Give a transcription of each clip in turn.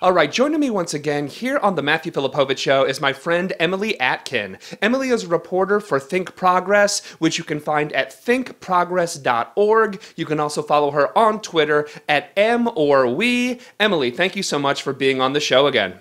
All right, joining me once again here on the Matthew Filipowicz Show is my friend Emily Atkin. Emily is a reporter for ThinkProgress, which you can find at thinkprogress.org. You can also follow her on Twitter at @morwe. Emily, thank you so much for being on the show again.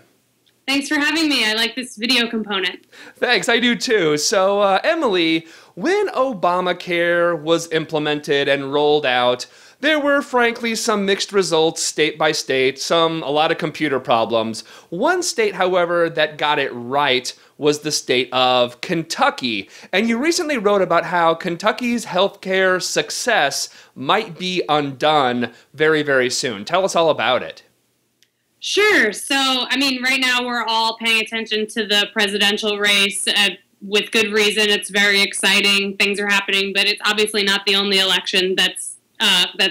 Thanks for having me. I like this video component. Thanks, I do too. So, Emily, when Obamacare was implemented and rolled out, there were, frankly, some mixed results state by state, a lot of computer problems. One state, however, that got it right was the state of Kentucky. And you recently wrote about how Kentucky's healthcare success might be undone very, very soon. Tell us all about it. Sure. So, right now we're all paying attention to the presidential race with good reason. It's very exciting. Things are happening, but it's obviously not the only election that's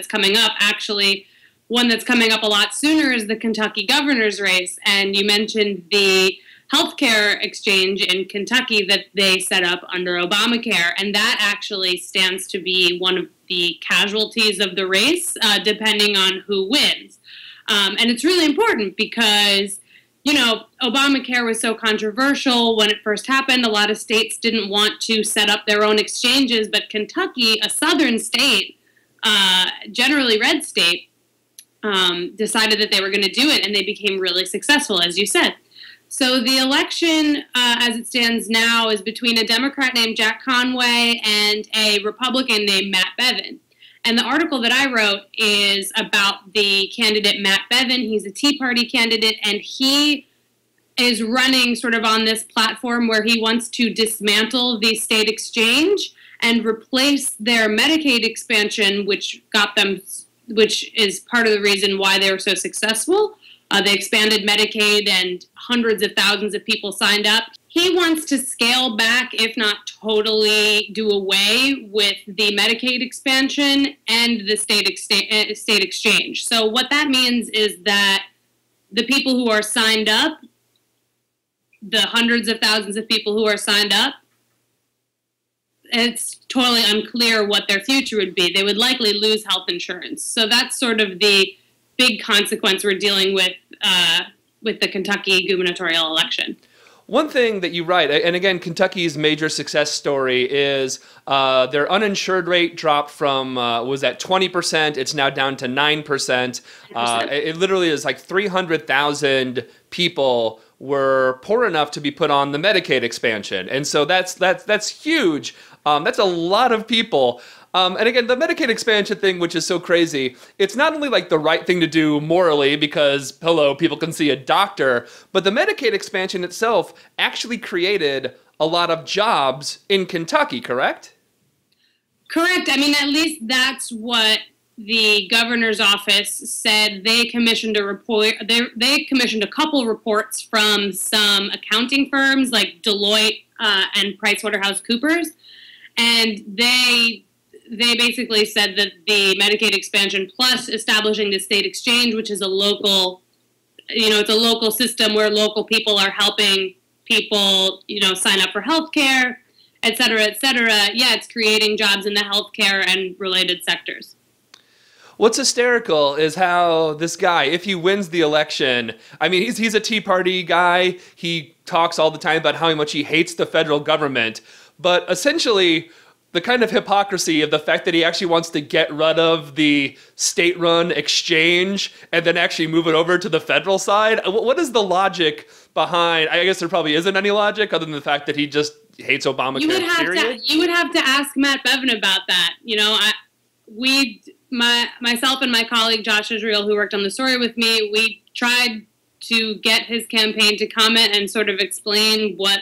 coming up. Actually, one that's coming up a lot sooner is the Kentucky governor's race. And you mentioned the healthcare exchange in Kentucky that they set up under Obamacare. And that actually stands to be one of the casualties of the race, depending on who wins. And it's really important because, Obamacare was so controversial when it first happened. A lot of states didn't want to set up their own exchanges, but Kentucky, a southern state, generally red state, decided that they were going to do it, and they became really successful, as you said. So the election, as it stands now, is between a Democrat named Jack Conway and a Republican named Matt Bevin. And the article that I wrote is about the candidate Matt Bevin. He's a Tea Party candidate, and he is running sort of on this platform where he wants to dismantle the state exchange and replace their Medicaid expansion, which is part of the reason why they were so successful. They expanded Medicaid and hundreds of thousands of people signed up. He wants to scale back, if not totally do away with the Medicaid expansion and the state exchange. So what that means is that the people who are signed up, the hundreds of thousands of people who are signed up, it's totally unclear what their future would be. They would likely lose health insurance. So that's sort of the big consequence we're dealing with the Kentucky gubernatorial election. One thing that you write, and again, Kentucky's major success story is their uninsured rate dropped from, was at 20%, it's now down to 9%. It literally is like 300,000 people were poor enough to be put on the Medicaid expansion. And so that's huge. That's a lot of people. And again, the Medicaid expansion thing, which is so crazy, it's not only like the right thing to do morally because, hello, people can see a doctor, but the Medicaid expansion itself actually created a lot of jobs in Kentucky, correct? Correct. At least that's what the governor's office said. They commissioned a report. They commissioned a couple reports from some accounting firms like Deloitte and PricewaterhouseCoopers, and they basically said that the Medicaid expansion plus establishing the state exchange, which is a local, it's a local system where local people are helping people, sign up for health care, et cetera, et cetera. Yeah, it's creating jobs in the healthcare and related sectors. What's hysterical is how this guy, if he wins the election, he's a Tea Party guy. He talks all the time about how much he hates the federal government, but essentially the kind of hypocrisy of the fact that he actually wants to get rid of the state-run exchange and then actually move it over to the federal side. What is the logic behind? I guess there probably isn't any logic other than the fact that he just hates Obamacare, You would have to ask Matt Bevin about that. Myself and my colleague Josh Israel, who worked on the story with me, we tried to get his campaign to comment and sort of explain what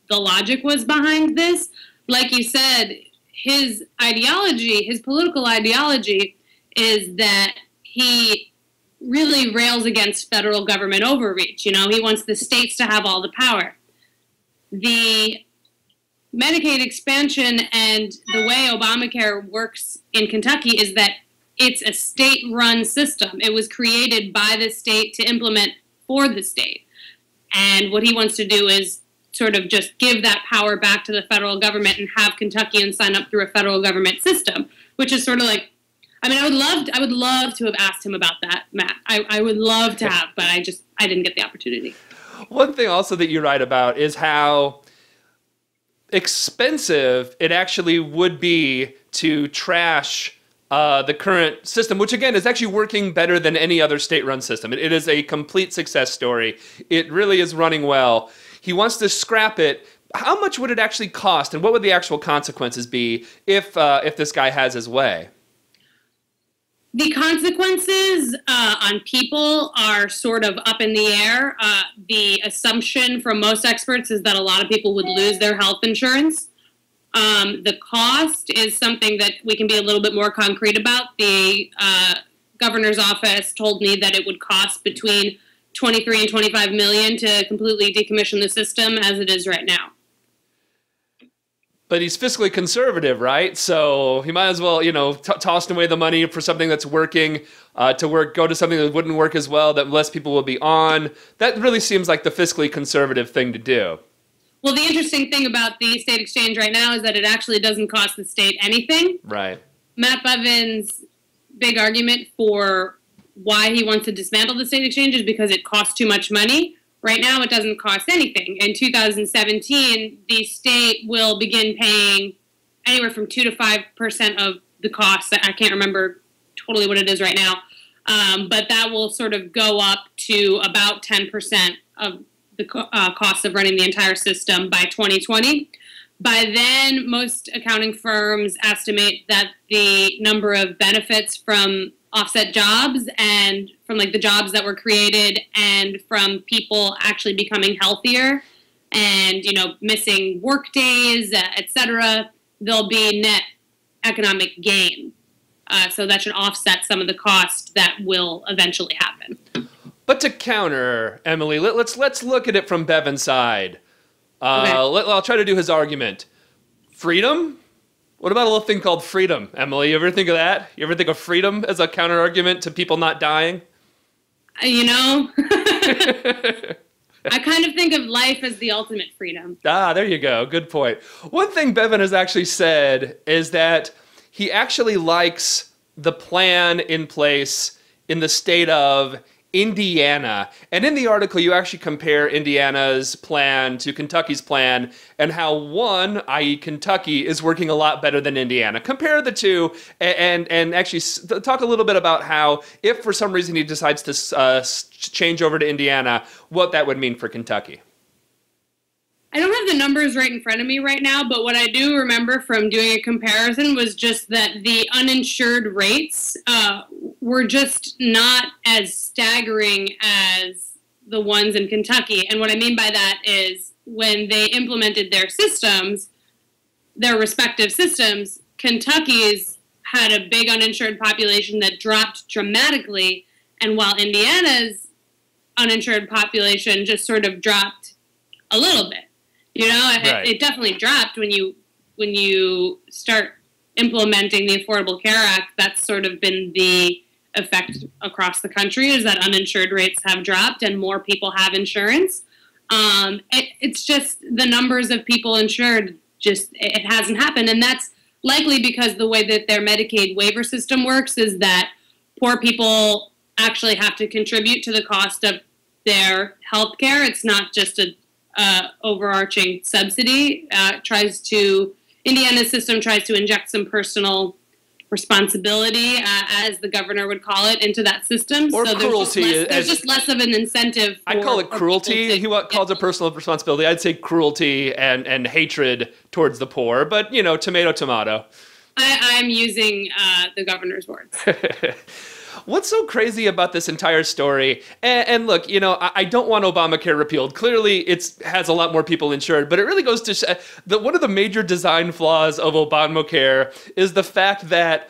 the logic was behind this. Like you said, his political ideology is that he really rails against federal government overreach. He wants the states to have all the power. The Medicaid expansion and the way Obamacare works in Kentucky is that it's a state-run system. It was created by the state to implement for the state. And what he wants to do is sort of just give that power back to the federal government and have Kentuckians sign up through a federal government system, which is sort of like I mean, I would love to have asked him about that, Matt. I would love to have, but I didn't get the opportunity. One thing also that you write about is how expensive it actually would be to trash the current system, which again is actually working better than any other state-run system. It is a complete success story. It really is running well. He wants to scrap it. How much would it actually cost, and what would the actual consequences be if this guy has his way? The consequences on people are sort of up in the air. The assumption from most experts is that a lot of people would lose their health insurance. The cost is something that we can be a little bit more concrete about. The governor's office told me that it would cost between 23 and 25 million to completely decommission the system as it is right now. But he's fiscally conservative, right? So he might as well, toss away the money for something that's working go to something that wouldn't work as well, that less people will be on. That really seems like the fiscally conservative thing to do. Well, the interesting thing about the state exchange right now is that it actually doesn't cost the state anything. Right. Matt Bevin's big argument for why he wants to dismantle the state exchange is because it costs too much money. Right now, it doesn't cost anything. In 2017, the state will begin paying anywhere from 2 to 5% of the cost. I can't remember totally what it is right now, but that will sort of go up to about 10% of the cost of running the entire system by 2020. By then, most accounting firms estimate that the number of benefits from offset jobs and from like the jobs that were created and from people actually becoming healthier and, missing work days, etc., there'll be net economic gain. So that should offset some of the cost that will eventually happen. But to counter, Emily, let's look at it from Bevin's side. Okay. I'll try to do his argument. Freedom? What about a little thing called freedom, Emily? You ever think of that? You ever think of freedom as a counter-argument to people not dying? I kind of think of life as the ultimate freedom. There you go. Good point. One thing Bevin has actually said is that he actually likes the plan in place in the state of Indiana. And in the article, you actually compare Indiana's plan to Kentucky's plan and how one, i.e. Kentucky, is working a lot better than Indiana. Compare the two and actually talk a little bit about how, if for some reason he decides to change over to Indiana, what that would mean for Kentucky. I don't have the numbers right in front of me right now, but what I do remember from doing a comparison was just that the uninsured rates were just not as staggering as the ones in Kentucky. And what I mean by that is when they implemented their systems, their respective systems, Kentucky's had a big uninsured population that dropped dramatically, and while Indiana's uninsured population just sort of dropped a little bit. Right. It definitely dropped when you start implementing the Affordable Care Act. That's sort of been the effect across the country, is that uninsured rates have dropped and more people have insurance. It's just the numbers of people insured, it hasn't happened. And that's likely because the way that their Medicaid waiver system works is that poor people actually have to contribute to the cost of their health care. It's not just a overarching subsidy. Indiana's system tries to inject some personal responsibility, as the governor would call it, into that system. Or so cruelty. There's just less of an incentive. I call it cruelty. He calls it personal responsibility. I'd say cruelty and hatred towards the poor, but, tomato, tomato. I'm using the governor's words. What's so crazy about this entire story? And look, I don't want Obamacare repealed. Clearly, it has a lot more people insured, but it really goes to that one of the major design flaws of Obamacare is the fact that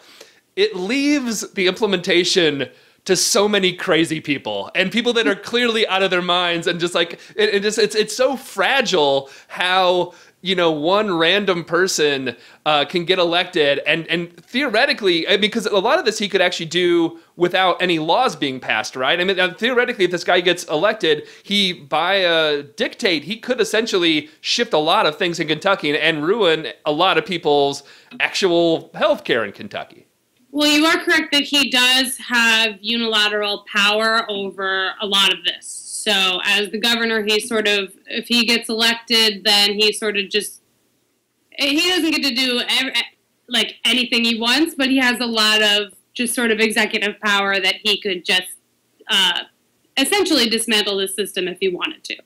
it leaves the implementation to so many crazy people and people that are clearly out of their minds, and just like it's so fragile how one random person can get elected, and theoretically, because a lot of this he could actually do without any laws being passed, right? I mean, theoretically, if this guy gets elected, by a dictate, he could essentially shift a lot of things in Kentucky and ruin a lot of people's actual health care in Kentucky. Well, you are correct that he does have unilateral power over a lot of this. So as the governor, he sort of, if he gets elected, then he sort of just, he doesn't get to do like anything he wants, but he has a lot of just sort of executive power that he could just essentially dismantle the system if he wanted to.